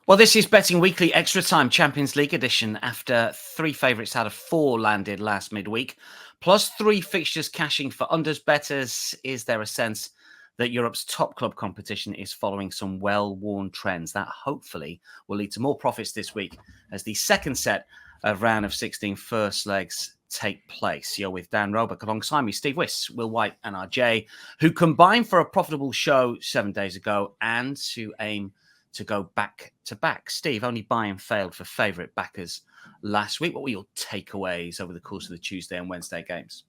Well, this is Betting Weekly Extra Time Champions League edition after 3 favourites out of 4 landed last midweek, plus 3 fixtures cashing for unders betters. Is there a sense that Europe's top club competition is following some well-worn trends that hopefully will lead to more profits this week as the second set of round of 16 first legs take place? You're with Dan Roebuck alongside me, Steve Wyss, Will White and RJ, who combined for a profitable show 7 days ago and to aim to go back to back. Steve, only buy-in failed for favourite backers last week. What were your takeaways over the course of the Tuesday and Wednesday games?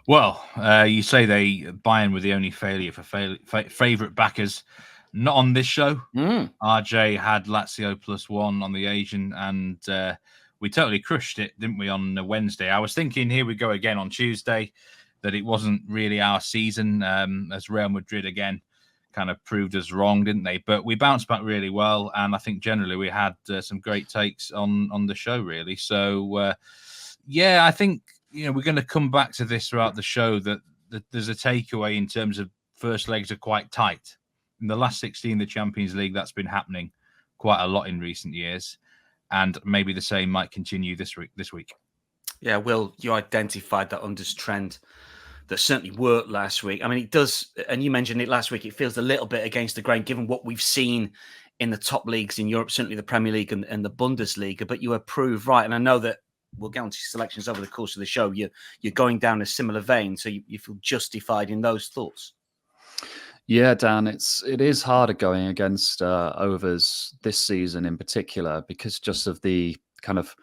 Well, you say they buy-in were the only failure for favourite backers. Not on this show. RJ had Lazio +1 on the Asian, and we totally crushed it, didn't we, on Wednesday? I was thinking, here we go again on Tuesday, that it wasn't really our season, as Real Madrid again kind of proved us wrong, didn't they? But we bounced back really well, and I think generally we had some great takes on the show, really. So, I think we're going to come back to this throughout the show, that there's a takeaway in terms of first legs are quite tight. In the last 16, the Champions League, that's been happening quite a lot in recent years, and maybe the same might continue this week. Yeah, Will, you identified that unders trend that certainly worked last week. I mean, it does, and you mentioned it last week, it feels a little bit against the grain given what we've seen in the top leagues in Europe, certainly the Premier League and the Bundesliga, but you were proved right. And I know that we'll get onto selections over the course of the show. You're going down a similar vein, so you feel justified in those thoughts. Yeah, Dan, it is harder going against overs this season in particular because just of the kind of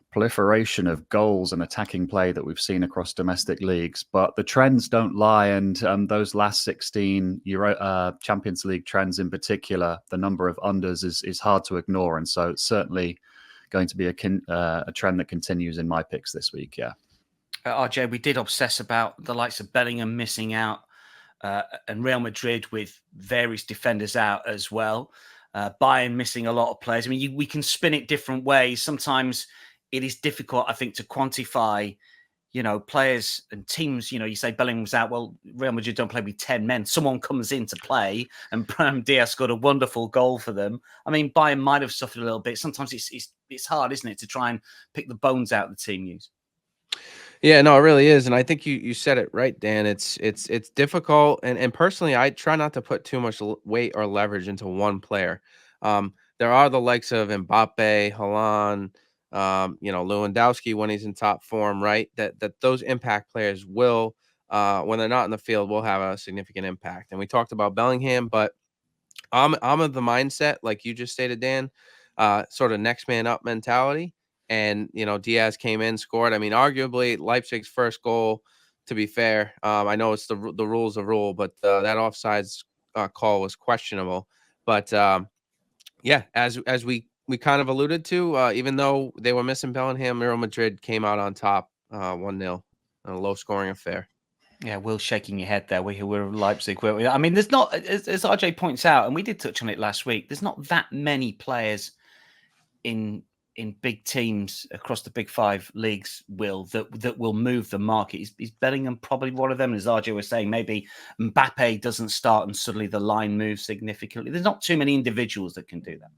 proliferation of goals and attacking play that we've seen across domestic leagues. But the trends don't lie, and those last 16 Champions League trends in particular, the number of unders is hard to ignore, and so it's certainly going to be a trend that continues in my picks this week. Yeah, RJ, we did obsess about the likes of Bellingham missing out and Real Madrid with various defenders out as well. Bayern missing a lot of players. I mean, we can spin it different ways. Sometimes it is difficult, I think, to quantify, players and teams. You say Bellingham's out. Well, Real Madrid don't play with 10 men. Someone comes in to play, and Brahim Diaz scored a wonderful goal for them. I mean, Bayern might have suffered a little bit. Sometimes it's hard, isn't it, to try and pick the bones out the team use. Yeah, no, it really is, and I think you said it right, Dan. It's difficult, and personally, I try not to put too much weight or leverage into one player. There are the likes of Mbappe, Haaland, Lewandowski when he's in top form, right? That those impact players will, when they're not in the field, will have a significant impact. And we talked about Bellingham, but I'm of the mindset, like you just stated, Dan, sort of next man up mentality. And, Diaz came in, scored. I mean, arguably Leipzig's first goal, to be fair. I know it's the rule's a rule, but that offsides call was questionable. But, as we kind of alluded to, even though they were missing Bellingham, Real Madrid came out on top 1-0, a low-scoring affair. Yeah, Will shaking your head there. We're Leipzig. I mean, there's not, as RJ points out, and we did touch on it last week, there's not that many players in big teams across the big 5 leagues, Will, that will move the market. Is Bellingham probably one of them? As RJ was saying, maybe Mbappe doesn't start and suddenly the line moves significantly. There's not too many individuals that can do that.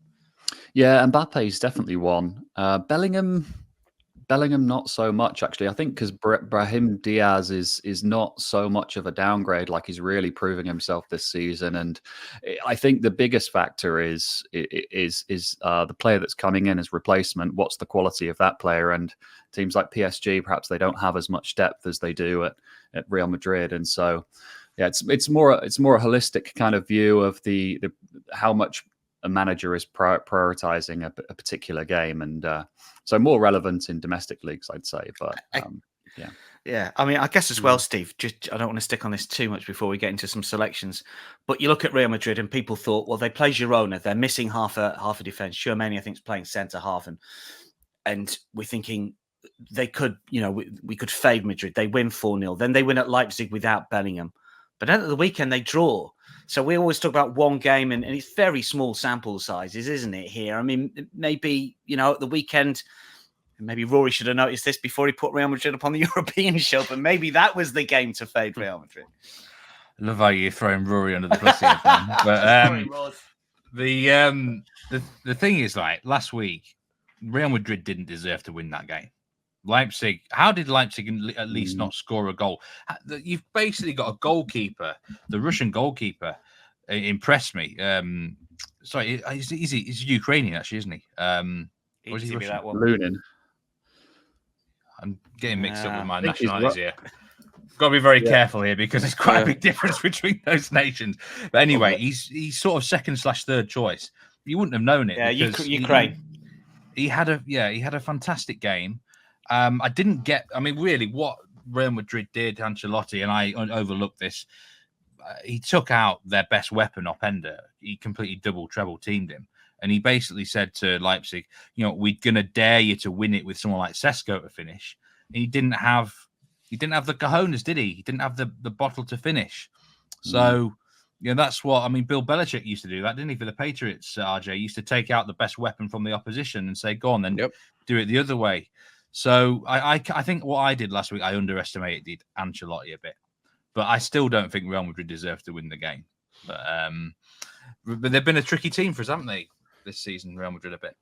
Yeah, Mbappe is definitely one. Bellingham, not so much, actually. I think because Brahim Diaz is not so much of a downgrade, like he's really proving himself this season. And I think the biggest factor is the player that's coming in as replacement. What's the quality of that player? And teams like PSG, perhaps they don't have as much depth as they do at Real Madrid. And so, yeah, it's more a holistic kind of view of the how much a manager is prioritizing a particular game, and so more relevant in domestic leagues, I'd say. But yeah. I mean, I guess as well, Steve. I don't want to stick on this too much before we get into some selections. But you look at Real Madrid, and people thought, well, they play Girona, they're missing half a defense. Tchouameni, I think, is playing centre half, and we're thinking they could, we could fade Madrid. They win 4-0, then they win at Leipzig without Bellingham. But then at the weekend they draw. So we always talk about one game, and it's very small sample sizes, isn't it, here? I mean, maybe, at the weekend, maybe Rory should have noticed this before he put Real Madrid up on the European show, but maybe that was the game to fade Real Madrid. I love how you're throwing Rory under the bus here, Ben. But, The thing is, like last week, Real Madrid didn't deserve to win that game. Leipzig, how did Leipzig at least not score a goal? You've basically got a goalkeeper, the Russian goalkeeper, impressed me. Sorry, he's Ukrainian actually, isn't he? Or is he Russian? That one. Lunin. I'm getting mixed up with my nationalities here. Got to be very careful here because there's quite a big difference between those nations. But anyway, he's sort of second/third choice. You wouldn't have known it. Yeah, Ukraine. He had a fantastic game. I didn't get. I mean, really, what Real Madrid did, Ancelotti, and I overlooked this. He took out their best weapon, Openda. He completely treble teamed him, and he basically said to Leipzig, we're gonna dare you to win it with someone like Sesko to finish. And he didn't have the cojones, did he? He didn't have the bottle to finish. So. That's what Bill Belichick used to do that, didn't he? For the Patriots, RJ he used to take out the best weapon from the opposition and say, "Go on, then do it the other way." So I think what I did last week, I underestimated Ancelotti a bit, but I still don't think Real Madrid deserve to win the game. But they've been a tricky team for us, haven't they, this season? Real Madrid a bit.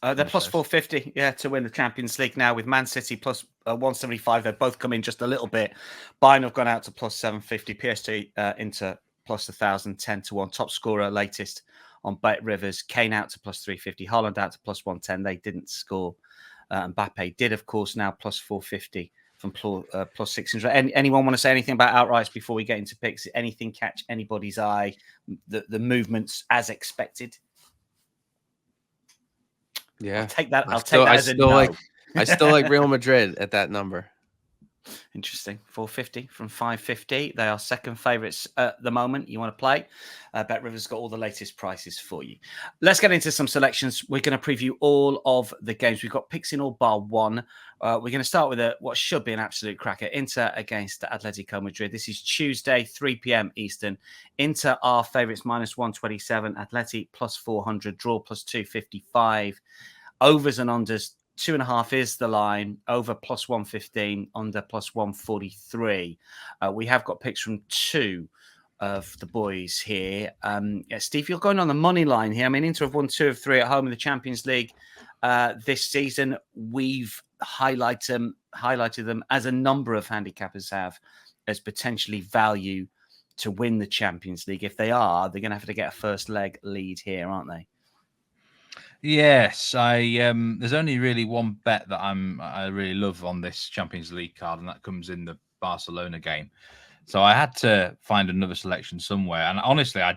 They're plus 450, to win the Champions League now with Man City plus 175. They've both come in just a little bit. Bayern have gone out to plus 750. PSG into plus 1,000, 10-1. Top scorer latest on Bet Rivers. Kane out to plus 350. Haaland out to plus 110. They didn't score. Mbappe did, of course, now plus 450 from plus 600. Anyone want to say anything about outrights before we get into picks? Anything catch anybody's eye? The movements as expected? Yeah, I'll take that as a no. I still like Real Madrid at that number. Interesting. 450 from 550. They are second favourites at the moment. You want to play? Bet Rivers got all the latest prices for you. Let's get into some selections. We're going to preview all of the games. We've got picks in all bar one. We're going to start with what should be an absolute cracker. Inter against Atletico Madrid. This is Tuesday, 3 p.m. Eastern. Inter are favourites minus 127. Atleti plus 400. Draw plus 255. Overs and unders. 2.5 is the line. Over plus 115, under plus 143. We have got picks from two of the boys here. Steve, you're going on the money line here. Inter have won 2 of 3 at home in the Champions League this season. We've highlighted them as a number of handicappers have as potentially value to win the Champions League. If they are, they're going to have to get a first leg lead here, aren't they? Yes, there's only really one bet that I really love on this Champions League card, and that comes in the Barcelona game. So I had to find another selection somewhere, and honestly, I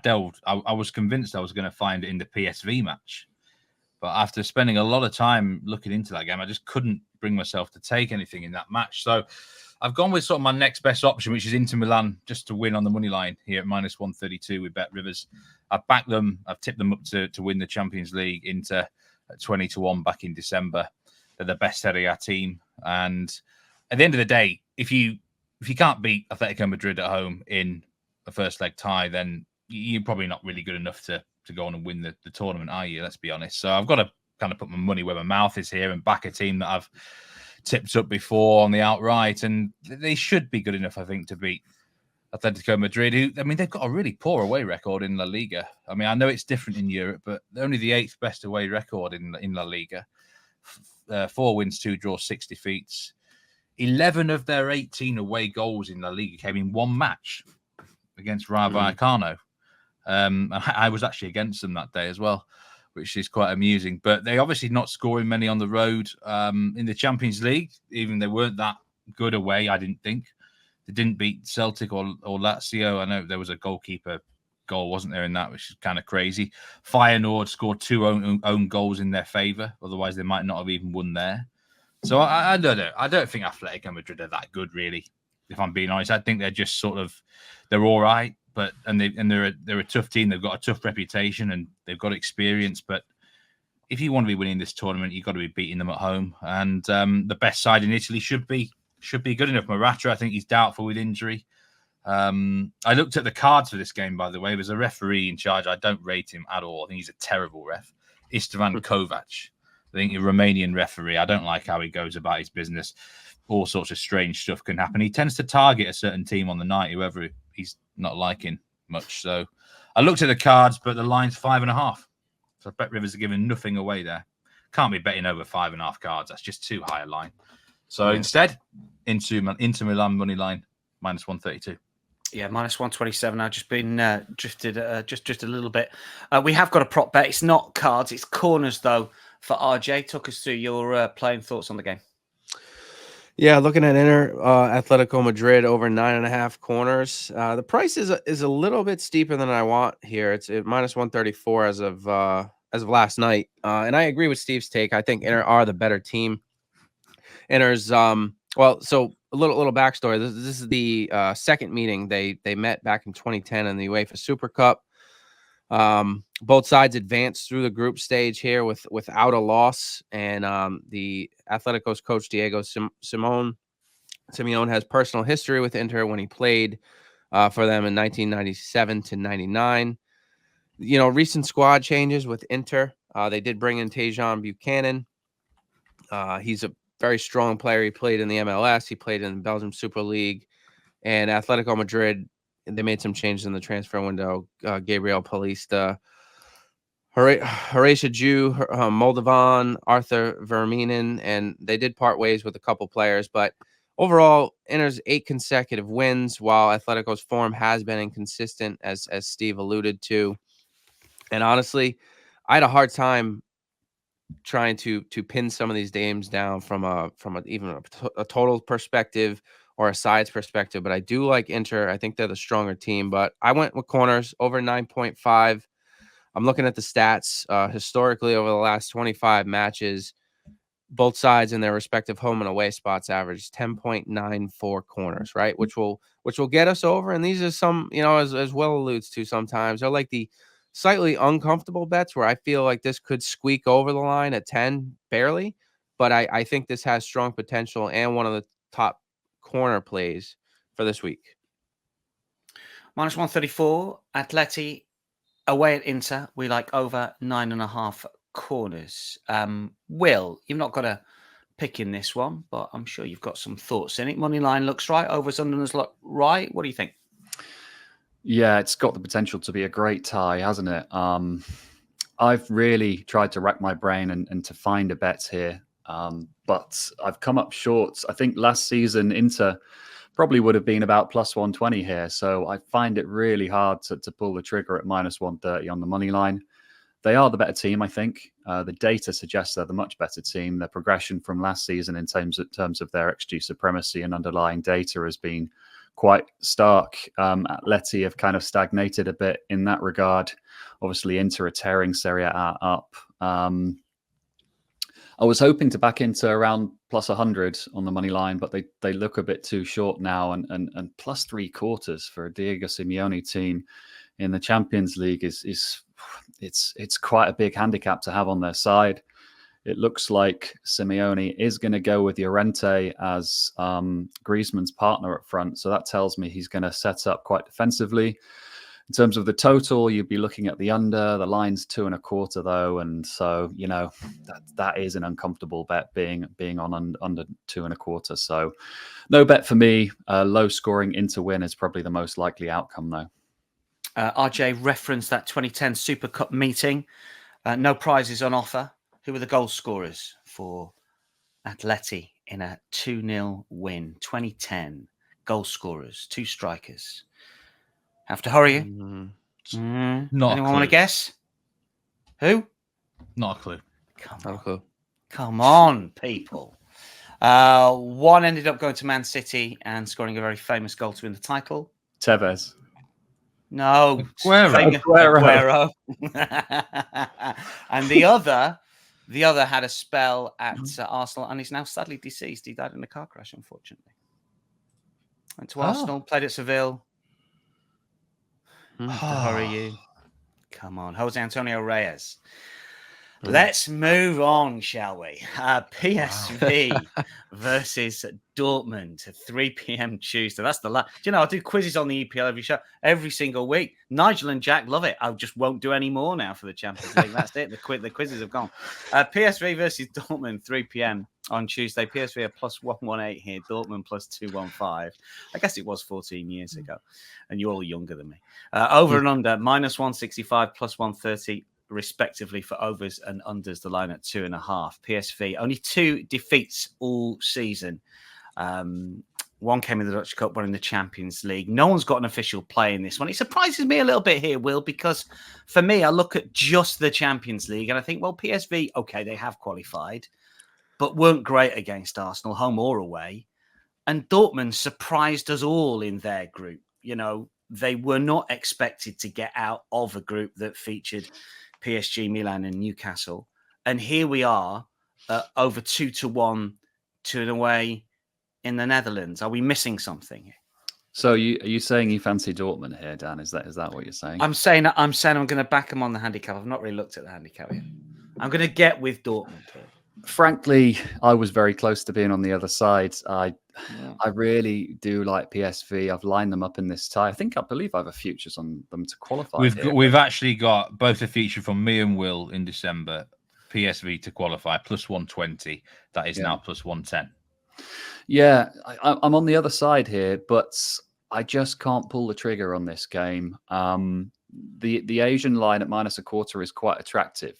was convinced I was going to find it in the PSV match, but after spending a lot of time looking into that game, I just couldn't bring myself to take anything in that match. So I've gone with sort of my next best option, which is Inter Milan, just to win on the money line here at minus 132 with Bet Rivers. I've backed them. I've tipped them up to win the Champions League Inter at 20-1 back in December. They're the best Serie A team. And at the end of the day, if you can't beat Atletico Madrid at home in a first leg tie, then you're probably not really good enough to go on and win the tournament, are you? Let's be honest. So I've got to kind of put my money where my mouth is here and back a team that I've tipped up before on the outright. And they should be good enough, I think, to beat Atletico Madrid, who, they've got a really poor away record in La Liga. I know it's different in Europe, but they're only the 8th best away record in La Liga. 4 wins, 2 draws, 6 defeats. 11 of their 18 away goals in La Liga came in one match against Rayo Vallecano. And I was actually against them that day as well, which is quite amusing. But they obviously not scoring many on the road in the Champions League. Even they weren't that good away, I didn't think. They didn't beat Celtic or Lazio. I know there was a goalkeeper goal, wasn't there, in that, which is kind of crazy. Feyenoord scored 2 own goals in their favour. Otherwise, they might not have even won there. So I don't know. I don't think Atletico Madrid are that good, really, if I'm being honest. I think they're just they're all right, but they're a tough team. They've got a tough reputation and they've got experience. But if you want to be winning this tournament, you've got to be beating them at home. And the best side in Italy should be good enough. Morata, I think he's doubtful with injury. I looked at the cards for this game, by the way. There's a referee in charge. I don't rate him at all. I think he's a terrible ref. Istvan Kovac. I think a Romanian referee. I don't like how he goes about his business. All sorts of strange stuff can happen. He tends to target a certain team on the night, whoever he's not liking much. So I looked at the cards, but the line's 5.5. So Bet Rivers are giving nothing away there. Can't be betting over 5.5 cards. That's just too high a line. So instead, Inter Milan money line -132. Yeah, -127. I've just been drifted just a little bit. We have got a prop bet. It's not cards, it's corners though. For RJ, talk us through your playing thoughts on the game. Yeah, looking at Inter Atletico Madrid over 9.5 corners. The price is a little bit steeper than I want here. It's at -134 as of last night. And I agree with Steve's take. I think Inter are the better team. Inter's well, so a little backstory. This is the second meeting they met back in 2010 in the UEFA Super Cup. Both sides advanced through the group stage here without a loss, and the Atletico's coach Diego Simeone has personal history with Inter when he played for them in 1997 to 99. You know, recent squad changes with Inter. They did bring in Tejan Buchanan. He's a very strong player. He played in the MLS. He played in the Belgium Super League, and Atletico Madrid. They made some changes in the transfer window. Gabriel Paulista, Horatia Jew, Moldovan, Arthur Verminen, and they did part ways with a couple players. But overall, Inter's 8 consecutive wins, while Atletico's form has been inconsistent, as Steve alluded to. And honestly, I had a hard time trying to pin some of these games down from a total perspective or a sides perspective, but I do like Inter. I think they're the stronger team, but I went with corners over 9.5. I'm looking at the stats historically over the last 25 matches. Both sides in their respective home and away spots average 10.94 corners, right? Which will get us over. And these are some, as Will alludes to sometimes, they're like the slightly uncomfortable bets where I feel like this could squeak over the line at 10 barely, but I think this has strong potential and one of the top corner plays for this week. -134, Atleti away at Inter. We like over 9.5 corners. Will, you've not got a pick in this one, but I'm sure you've got some thoughts in it. Money line looks right. Overs, unders look right. What do you think? Yeah, it's got the potential to be a great tie, hasn't it? I've really tried to rack my brain and to find a bet here, but I've come up short. I think last season Inter probably would have been about +120 here, so I find it really hard to pull the trigger at -130 on the money line. They are the better team, I think. The data suggests they're the much better team. Their progression from last season in terms of their XG supremacy and underlying data has been quite stark. Atleti have kind of stagnated a bit in that regard. Obviously, Inter are tearing Serie A up. I was hoping to back into around +100 on the money line, but they look a bit too short now. And +3/4 for a Diego Simeone team in the Champions League it's quite a big handicap to have on their side. It looks like Simeone is going to go with Llorente as Griezmann's partner up front. So that tells me he's going to set up quite defensively. In terms of the total, you'd be looking at the under. The line's 2.25 though, and so that is an uncomfortable bet being on under 2.25. So no bet for me. Low scoring Inter win is probably the most likely outcome though. RJ referenced that 2010 Super Cup meeting. No prizes on offer. Who were the goal scorers for Atleti in a 2-0 win? 2010 goal scorers, 2 strikers. Have to hurry you. Not Anyone want to guess? Who? Not a clue. Come on, people. One ended up going to Man City and scoring a very famous goal to win the title. Tevez. No. Aguero. And the other had a spell at Arsenal and is now sadly deceased. He died in a car crash, unfortunately. Went to Arsenal, played at Seville. To hurry you. Come on. Jose Antonio Reyes. Let's move on, shall we? PSV versus Dortmund at 3 p.m. Tuesday. That's the last. Do you know, I do quizzes on the EPL every single week. Nigel and Jack love it. I just won't do any more now for the Champions League. That's it. The quizzes have gone. PSV versus Dortmund, 3 p.m. on Tuesday. PSV are plus 118 here. Dortmund plus 215. I guess it was 14 years ago. And you're all younger than me. Over and under, minus 165, plus 130. Respectively for overs and unders, the line at 2.5. PSV only 2 defeats all season. One came in the Dutch Cup, one in the Champions League. No one's got an official play in this one. It surprises me a little bit here, Will, because for me, I look at just the Champions League and I think, well, PSV, okay, they have qualified, but weren't great against Arsenal, home or away. And Dortmund surprised us all in their group. You know, they were not expected to get out of a group that featured PSG, Milan, and Newcastle, and here we are, over 2-1 to an away in the Netherlands. Are we missing something? So, are you saying you fancy Dortmund here, Dan? Is that what you're saying? I'm saying I'm going to back them on the handicap. I've not really looked at the handicap yet. I'm going to get with Dortmund here. Frankly, I was very close to being on the other side. I really do like PSV. I've lined them up in this tie. I believe I have a futures on them to qualify. We've actually got both a feature from me and Will in December. PSV to qualify plus 120. That is now plus 110. Yeah, I'm on the other side here, but I just can't pull the trigger on this game. The Asian line at minus a quarter is quite attractive.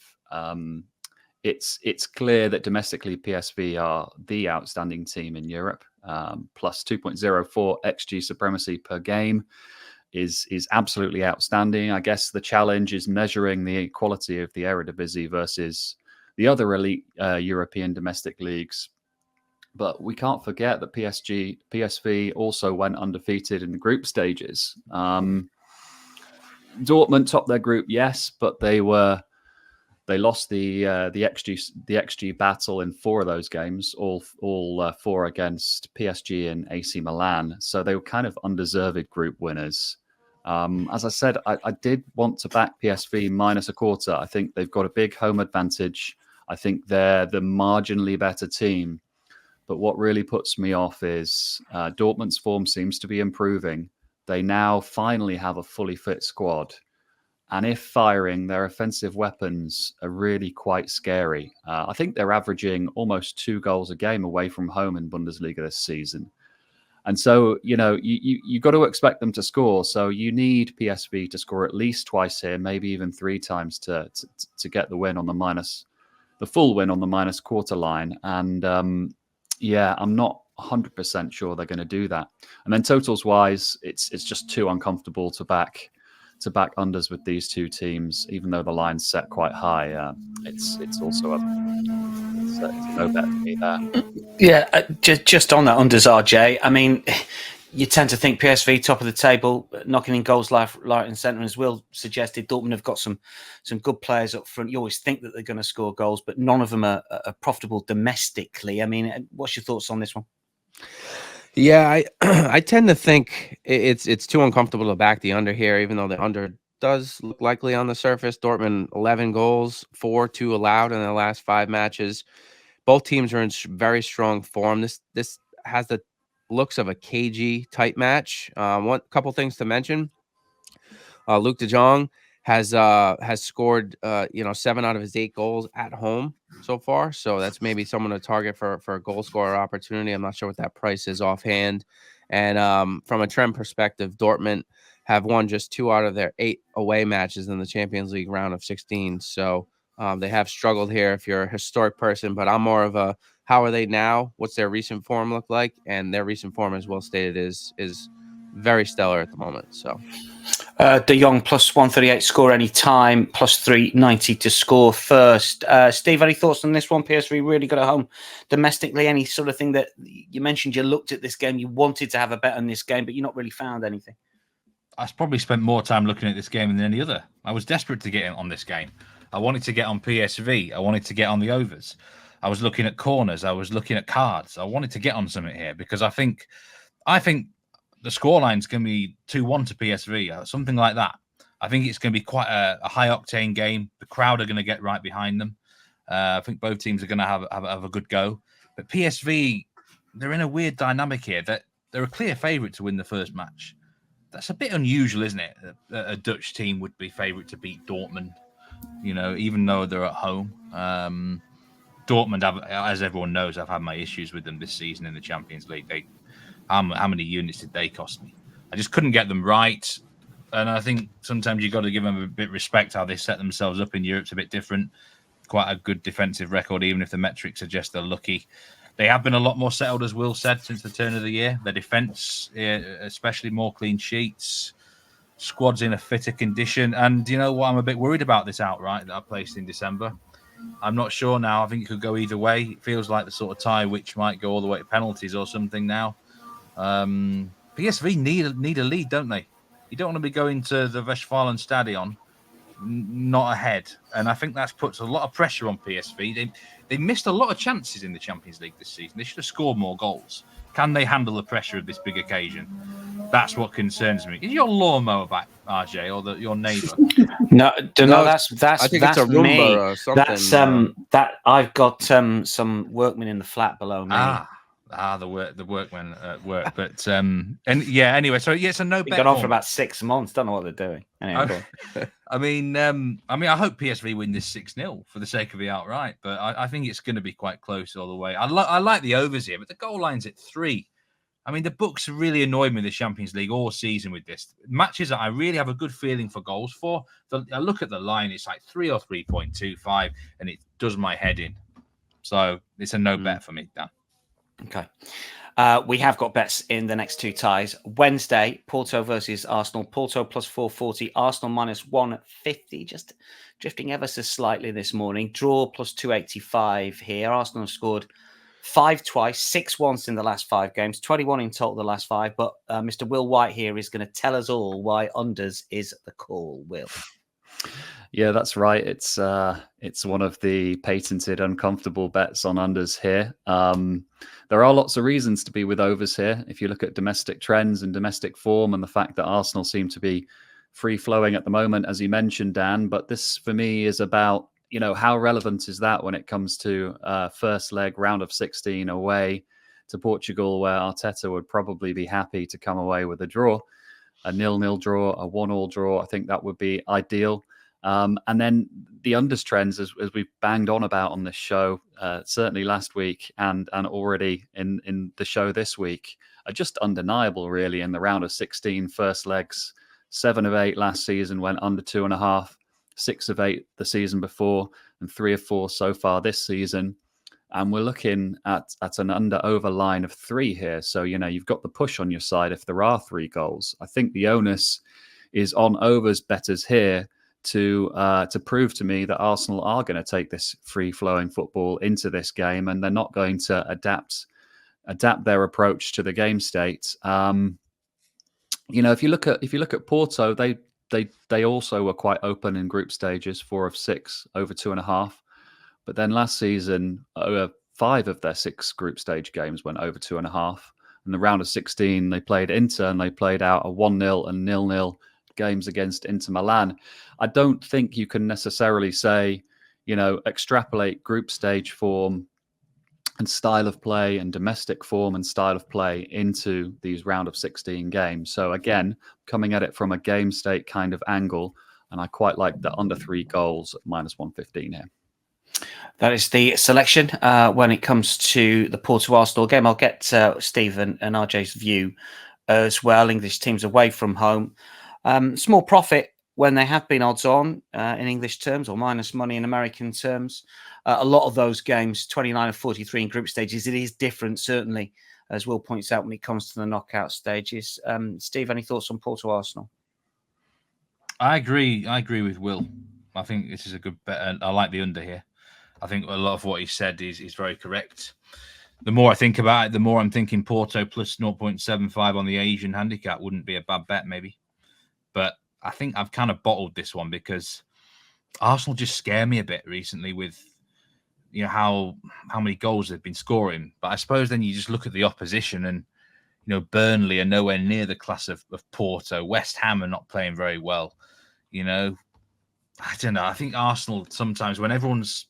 It's clear that domestically PSV are the outstanding team in Europe. Plus 2.04 XG supremacy per game is absolutely outstanding. I guess the challenge is measuring the quality of the Eredivisie versus the other elite European domestic leagues. But we can't forget that PSV also went undefeated in the group stages. Dortmund topped their group, yes, but they lost the XG battle in 4 of those games, all 4 against PSG and AC Milan. So they were kind of undeserved group winners. As I said, I did want to back PSV minus a quarter. I think they've got a big home advantage. I think they're the marginally better team. But what really puts me off is Dortmund's form seems to be improving. They now finally have a fully fit squad. And if firing, their offensive weapons are really quite scary. I think they're averaging almost 2 goals a game away from home in Bundesliga this season. And so, you know, you got to expect them to score. So you need PSV to score at least twice here, maybe even 3 times to get the win on the full win on the minus quarter line. And I'm not 100% sure they're going to do that. And then totals wise, it's just too uncomfortable to back unders with these 2 teams, even though the line's set quite high. It's also it's no bet for me there. Yeah, just on that unders, RJ. I mean, you tend to think PSV top of the table, knocking in goals left, right, and centre. As Will suggested, Dortmund have got some good players up front. You always think that they're going to score goals, but none of them are profitable domestically. I mean, what's your thoughts on this one? Yeah, I tend to think it's too uncomfortable to back the under here, even though the under does look likely on the surface. Dortmund 11 goals, 4-2 allowed in their last 5 matches. Both teams are in very strong form. This has the looks of a cagey type match. One couple things to mention: Luke De Jong has scored 7 out of his 8 goals at home so far. So that's maybe someone to target for a goal scorer opportunity. I'm not sure what that price is offhand. And from a trend perspective, Dortmund have won just 2 out of their 8 away matches in the Champions League round of 16. So they have struggled here if you're a historic person, but I'm more of a how are they now? What's their recent form look like? And their recent form, as well stated, is very stellar at the moment. So De Jong plus 138 score any time, plus 390 to score first. Steve, any thoughts on this one? PSV really got at home domestically. Any sort of thing that you mentioned? You looked at this game, you wanted to have a bet on this game, but you're not really found anything. I probably spent more time looking at this game than any other. I was desperate to get in on this game. I wanted to get on PSV. I wanted to get on the overs. I was looking at corners. I was looking at cards. I wanted to get on something here because I think the scoreline's going to be 2-1 to PSV, something like that. I think it's going to be quite a high-octane game. The crowd are going to get right behind them. I think both teams are going to have a good go. But PSV, they're in a weird dynamic here that they're a clear favourite to win the first match. That's a bit unusual, isn't it? A Dutch team would be favourite to beat Dortmund, even though they're at home. Dortmund, as everyone knows, I've had my issues with them this season in the Champions League. How many units did they cost me? I just couldn't get them right. And I think sometimes you've got to give them a bit of respect how they set themselves up in Europe's a bit different. Quite a good defensive record, even if the metrics suggest they're lucky. They have been a lot more settled, as Will said, since the turn of the year. Their defence, especially more clean sheets, squad's in a fitter condition. And you know what? I'm a bit worried about this outright that I placed in December. I'm not sure now. I think it could go either way. It feels like the sort of tie which might go all the way to penalties or something now. PSV need a lead, don't they? You don't want to be going to the Westfalen Stadion not ahead, and I think that puts a lot of pressure on PSV. They missed a lot of chances in the Champions League this season. They should have scored more goals. Can they handle the pressure of this big occasion? That's what concerns me. Is your lawnmower back, RJ, or your neighbour? No, that's I think that's it's a Roomba me. or something. That's that I've got some workmen in the flat below me. The workmen at work. But anyway, so it's a no bet. Been on for about 6 months. Don't know what they're doing. Anyway, I mean, I hope PSV win this 6-0 for the sake of the outright, but I think it's going to be quite close all the way. I like the overs here, but the goal line's at 3. I mean, the books really annoyed me in the Champions League all season with this. Matches that I really have a good feeling for goals for. I look at the line, it's like 3 or 3.25, and it does my head in. So it's a no bet for me, Dan. Okay. We have got bets in the next 2 ties. Wednesday, Porto versus Arsenal. Porto plus 440, Arsenal minus 150. Just drifting ever so slightly this morning. Draw plus 285 here. Arsenal have scored 5 twice, 6 once in the last 5 games, 21 in total the last 5. But Mr. Will White here is going to tell us all why unders is the call. Will. Yeah, that's right. It's one of the patented uncomfortable bets on unders here. There are lots of reasons to be with overs here. If you look at domestic trends and domestic form and the fact that Arsenal seem to be free-flowing at the moment, as you mentioned, Dan. But this, for me, is about, how relevant is that when it comes to first leg, round of 16 away to Portugal, where Arteta would probably be happy to come away with a draw, a 0-0 draw, a 1-1 draw. I think that would be ideal. And then the unders trends, as we've banged on about on this show, certainly last week and already in the show this week, are just undeniable, really, in the round of 16 first legs. 7 of 8 last season went under 2.5, 6 of 8 the season before, and 3 of 4 so far this season. And we're looking at an under-over line of 3 here. So, you've got the push on your side if there are 3 goals. I think the onus is on overs bettors here to prove to me that Arsenal are going to take this free-flowing football into this game, and they're not going to adapt their approach to the game state. If you look at Porto, they also were quite open in group stages, 4 of 6 over 2.5. But then last season, 5 of their 6 group stage games went over 2.5. In the round of 16, they played Inter and they played out a 1-0 and 0-0 games against Inter Milan. I don't think you can necessarily say, extrapolate group stage form and style of play and domestic form and style of play into these round of 16 games. So again, coming at it from a game state kind of angle, and I quite like the under 3 goals at minus 115 here. That is the selection when it comes to the Porto Arsenal game. I'll get Steve and RJ's view as well. English teams away from home. Small profit when they have been odds on in English terms, or minus money in American terms. A lot of those games, 29 of 43 in group stages, it is different, certainly, as Will points out, when it comes to the knockout stages. Steve, any thoughts on Porto Arsenal? I agree with Will. I think this is a good bet, and I like the under here. I think a lot of what he said is very correct. The more I think about it, the more I'm thinking Porto plus 0.75 on the Asian handicap wouldn't be a bad bet, maybe. But I think I've kind of bottled this one because Arsenal just scare me a bit recently with, how many goals they've been scoring. But I suppose then you just look at the opposition and, Burnley are nowhere near the class of Porto. West Ham are not playing very well. I don't know. I think Arsenal sometimes, when everyone's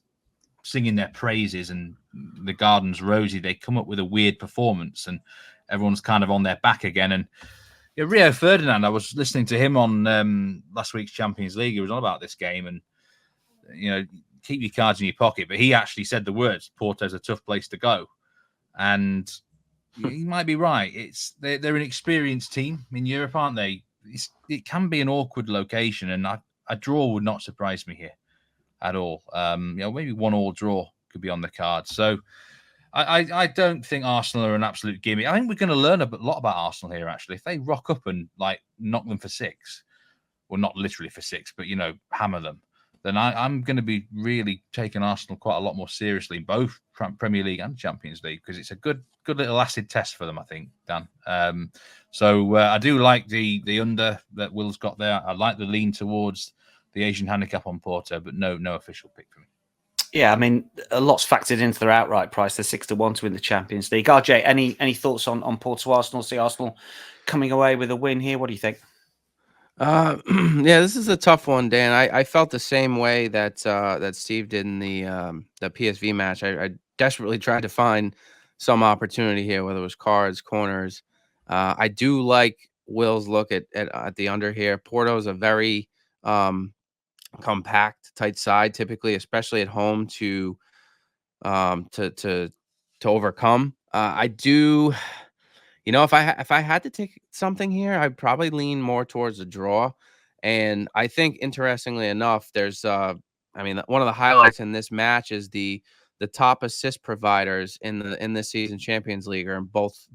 singing their praises and the garden's rosy, they come up with a weird performance and everyone's kind of on their back again. And Rio Ferdinand, I was listening to him on last week's Champions League. He was on about this game and, keep your cards in your pocket. But he actually said the words, Porto's a tough place to go. And he might be right. They're an experienced team in Europe, aren't they? It can be an awkward location, and a draw would not surprise me here at all. Maybe 1-1 draw could be on the card. So I don't think Arsenal are an absolute gimme. I think we're going to learn a lot about Arsenal here, actually. If they rock up and knock them for 6, well, not literally for 6, but hammer them, then I'm going to be really taking Arsenal quite a lot more seriously in both Premier League and Champions League, because it's a good little acid test for them, I think, Dan. So I do like the under that Will's got there. I like the lean towards the Asian handicap on Porto, but no official pick for me. Yeah, I mean, a lot's factored into their outright price. They're 6-1 to win the Champions League. RJ, any thoughts on Porto Arsenal? See Arsenal coming away with a win here. What do you think? Yeah, this is a tough one, Dan. I felt the same way that Steve did in the PSV match. I desperately tried to find some opportunity here, whether it was cards, corners. I do like Will's look at the under here. Porto is a very compact, tight side, typically, especially at home to overcome. I do. If I had to take something here, I'd probably lean more towards a draw. And I think, interestingly enough, there's one of the highlights in this match is the top assist providers in this season Champions League are in both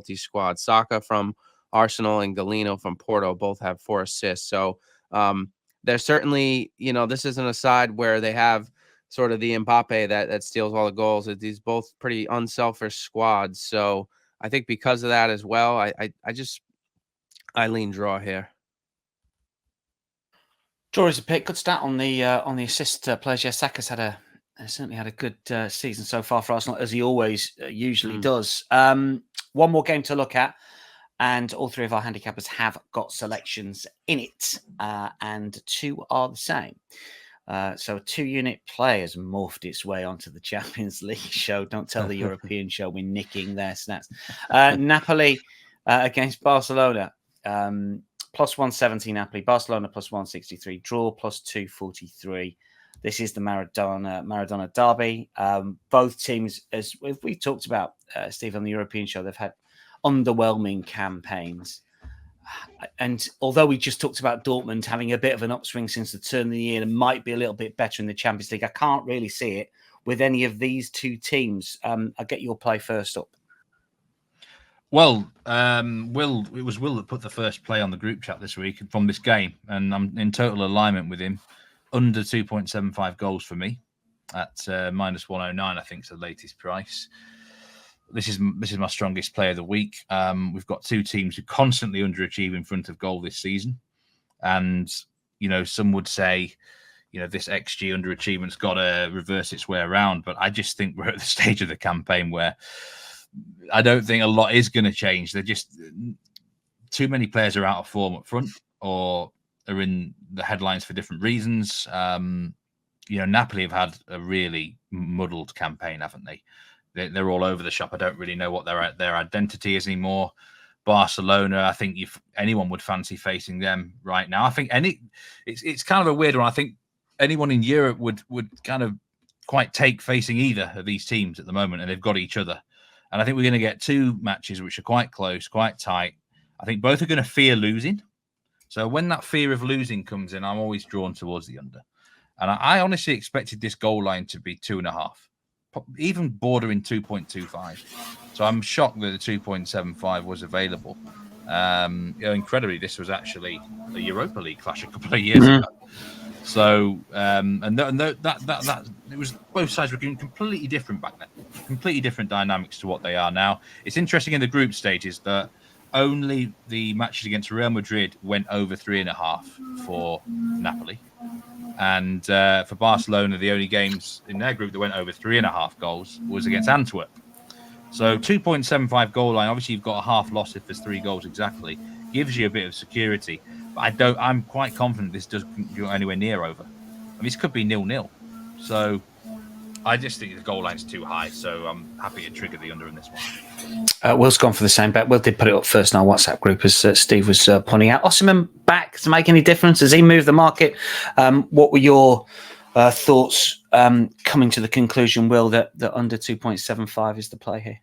these squads. Saka from Arsenal and Galeno from Porto both have 4 assists. So there's certainly, this isn't a side where they have sort of the Mbappe that steals all the goals. These both pretty unselfish squads. So I think because of that as well, I lean draw here. Draw is a pick. Good stat on the assist players. Yeah, Saka's certainly had a good season so far for Arsenal, as he always usually does. One more game to look at, and all 3 of our handicappers have got selections in it, and 2 are the same. So a 2-unit play has morphed its way onto the Champions League show. Don't tell the European show we're nicking their snaps. Napoli against Barcelona. Plus 170 Napoli. Barcelona plus 163. Draw plus 243. This is the Maradona derby. Both teams, as we talked about, Steve, on the European show, they've had underwhelming campaigns. And although we just talked about Dortmund having a bit of an upswing since the turn of the year and might be a little bit better in the Champions League, I can't really see it with any of these 2 teams. I'll get your play first up. Well, it was Will that put the first play on the group chat this week from this game, and I'm in total alignment with him. Under 2.75 goals for me at minus 109, I think is the latest price. This is my strongest play of the week. We've got 2 teams who constantly underachieve in front of goal this season. And, some would say, this XG underachievement's got to reverse its way around. But I just think we're at the stage of the campaign where I don't think a lot is going to change. They're just too many players are out of form up front or are in the headlines for different reasons. Napoli have had a really muddled campaign, haven't they? They're all over the shop. I don't really know what their identity is anymore. Barcelona, I think if anyone would fancy facing them right now. I think it's kind of a weird one. I think anyone in Europe would kind of quite take facing either of these teams at the moment, and they've got each other. And I think we're going to get 2 matches which are quite close, quite tight. I think both are going to fear losing. So when that fear of losing comes in, I'm always drawn towards the under. And I honestly expected this goal line to be 2.5. Even bordering 2.25. So I'm shocked that the 2.75 was available. Incredibly, this was actually a Europa League clash a couple of years ago. So, that it was, both sides were completely different back then. Completely different dynamics to what they are now. It's interesting in the group stages that only the matches against Real Madrid went over 3.5 for Napoli. And for Barcelona, the only games in their group that went over 3.5 goals was against Antwerp. So 2.75 goal line. Obviously, you've got a half loss if there's 3 goals exactly. Gives you a bit of security. But I'm quite confident this doesn't go anywhere near over. I mean, this could be 0-0. So I just think the goal line's too high, so I'm happy to trigger the under in this one. Will's gone for the same bet. Will did put it up first in our WhatsApp group, as Steve was pointing out. Osimhen back to make any difference? Has he moved the market? What were your thoughts coming to the conclusion, Will, that under 2.75 is the play here?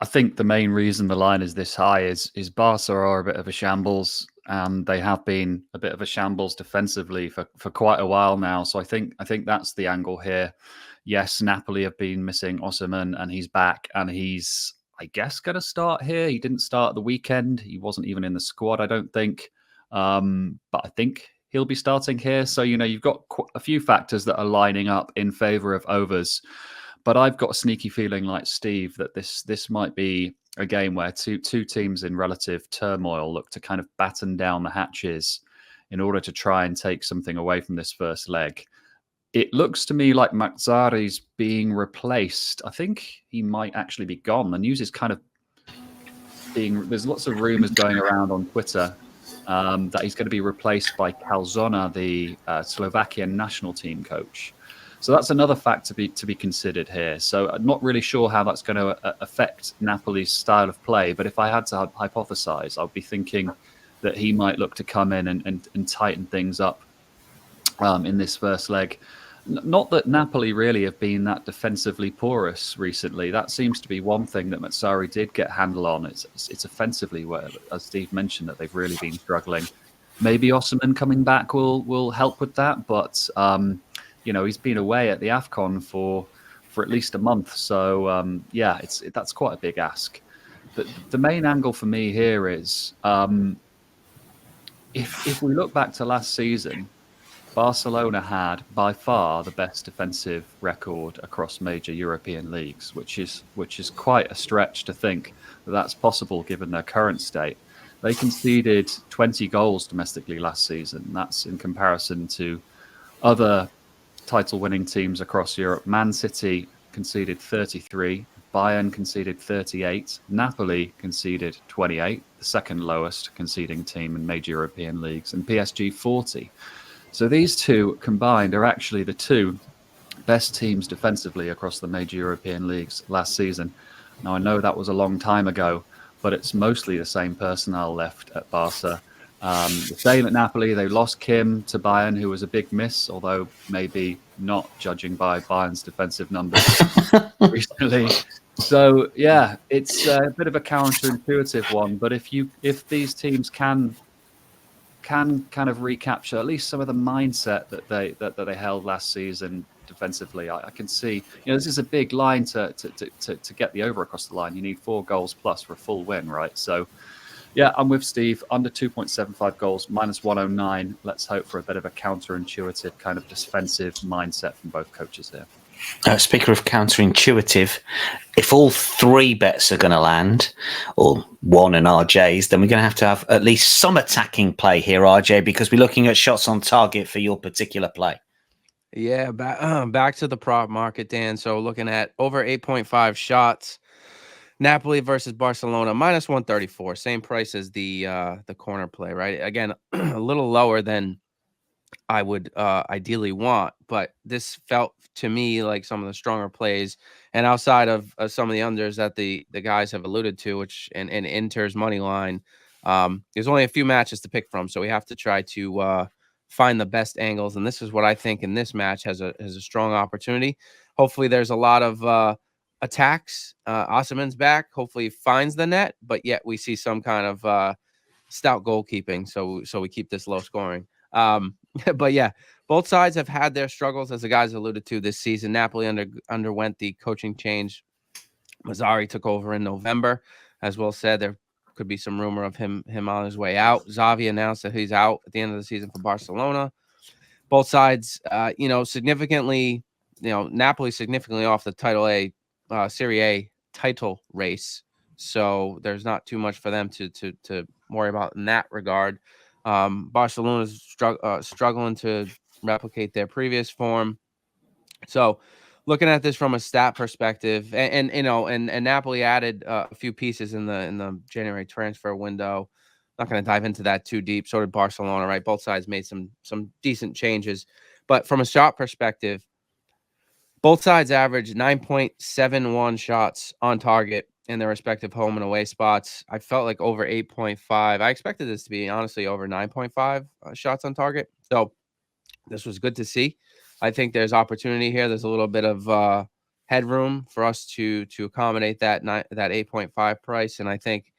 I think the main reason the line is this high is Barca are a bit of a shambles, and they have been a bit of a shambles defensively for quite a while now. So I think that's the angle here. Yes, Napoli have been missing Osimhen, and he's back, and he's, I guess, going to start here. He didn't start at the weekend. He wasn't even in the squad, I don't think. But I think he'll be starting here. So, you've got a few factors that are lining up in favor of overs. But I've got a sneaky feeling, like Steve, that this might be a game where two teams in relative turmoil look to kind of batten down the hatches in order to try and take something away from this first leg. It looks to me like Mazzari's being replaced. I think he might actually be gone. The news is kind of there's lots of rumors going around on Twitter that he's going to be replaced by Calzona, the Slovakian national team coach. So that's another fact to be considered here. So I'm not really sure how that's going to affect Napoli's style of play. But if I had to hypothesize, I'd be thinking that he might look to come in and tighten things up in this first leg. Not that Napoli really have been that defensively porous recently. That seems to be one thing that Mazzari did get a handle on. It's offensively where, as Steve mentioned, that they've really been struggling. Maybe Osimhen coming back will help with that, but he's been away at the AFCON for at least a month. So that's quite a big ask. But the main angle for me here is if we look back to last season, Barcelona had by far the best defensive record across major European leagues, which is quite a stretch to think that that's possible given their current state. They conceded 20 goals domestically last season. That's in comparison to other title-winning teams across Europe. Man City conceded 33, Bayern conceded 38, Napoli conceded 28, the second lowest conceding team in major European leagues, and PSG 40. So these two combined are actually the two best teams defensively across the major European leagues last season. Now, I know that was a long time ago, but it's mostly the same personnel left at Barca. The same at Napoli. They lost Kim to Bayern, who was a big miss, although maybe not, judging by Bayern's defensive numbers recently. So, yeah, it's a bit of a counterintuitive one. But if these teams can kind of recapture at least some of the mindset that they held last season defensively, I can see, this is a big line to get the over across the line. You need 4 goals plus for a full win, right? So, yeah, I'm with Steve. Under 2.75 goals, minus 109. Let's hope for a bit of a counterintuitive kind of defensive mindset from both coaches here. Speaker of counterintuitive, if all 3 bets are going to land, or 1 and RJ's, then we're going to have at least some attacking play here, RJ, because we're looking at shots on target for your particular play. Yeah, back to the prop market, Dan. So looking at over 8.5 shots. Napoli versus Barcelona, minus 134, same price as the corner play, right? Again, a little lower than I would ideally want, but this felt to me like some of the stronger plays, and outside of some of the unders that the guys have alluded to, which and Inter's money line, there's only a few matches to pick from, so we have to try to find the best angles, and this is what I think in this match has a strong opportunity. Hopefully, there's a lot of attacks. Osimhen's back. Hopefully, he finds the net, but yet we see some kind of stout goalkeeping, so we keep this low scoring. But yeah, both sides have had their struggles, as the guys alluded to this season. Napoli underwent the coaching change. Mazzari took over in November. As Will said, there could be some rumor of him on his way out. Xavi announced that he's out at the end of the season for Barcelona. Both sides, significantly, Napoli significantly off the Serie A title race. So there's not too much for them to worry about in that regard. Barcelona's struggling to replicate their previous form. So looking at this from a stat perspective, and Napoli added a few pieces in the January transfer window. Not going to dive into that too deep. So did Barcelona, right? Both sides made some decent changes. But from a shot perspective, Both sides averaged 9.71 shots on target in their respective home and away spots. I felt like over 8.5. I expected this to be honestly over 9.5 shots on target. So this was good to see. I think there's opportunity here. There's a little bit of headroom for us to accommodate that 8.5 price. And I think,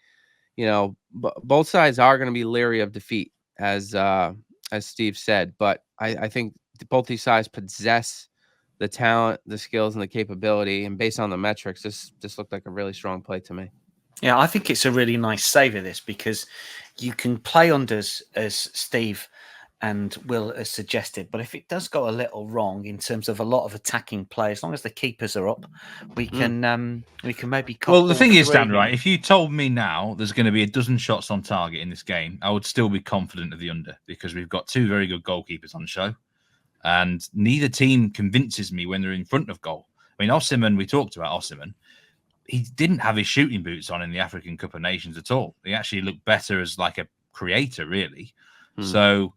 both sides are going to be leery of defeat, as Steve said. But I think both these sides possess the talent, the skills, and the capability. And based on the metrics, this looked like a really strong play to me. Yeah, I think it's a really nice save of this because you can play unders, as Steve and Will has suggested. But if it does go a little wrong in terms of a lot of attacking play, as long as the keepers are up, we can maybe. Well, the thing is, Dan, right? If you told me now there's going to be a dozen shots on target in this game, I would still be confident of the under because we've got two very good goalkeepers on show. And neither team convinces me when they're in front of goal. I mean, Osimhen, we talked about Osimhen. He didn't have his shooting boots on in the African Cup of Nations at all. He actually looked better as like a creator, really. So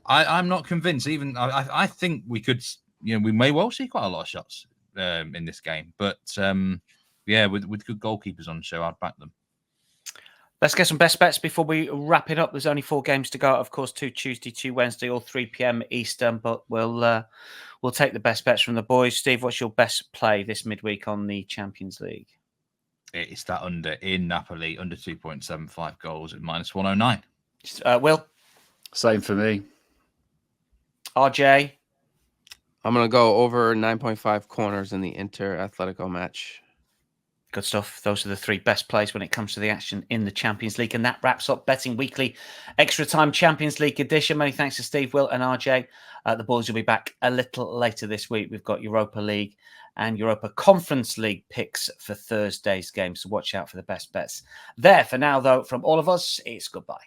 I'm not convinced. Even I think we could, we may well see quite a lot of shots in this game. But with good goalkeepers on show, I'd back them. Let's get some best bets before we wrap it up. There's only 4 games to go. Of course, 2 Tuesday, 2 Wednesday, all 3 p.m. Eastern. But we'll take the best bets from the boys. Steve, what's your best play this midweek on the Champions League? It's that under in Napoli, under 2.75 goals at -109. Will? Same for me. RJ? I'm going to go over 9.5 corners in the Inter Atletico match. Good stuff. Those are the 3 best plays when it comes to the action in the Champions League. And that wraps up Betting Weekly Extra Time Champions League edition. Many thanks to Steve, Will and RJ. The boys will be back a little later this week. We've got Europa League and Europa Conference League picks for Thursday's game. So watch out for the best bets there. For now, though, from all of us, it's goodbye.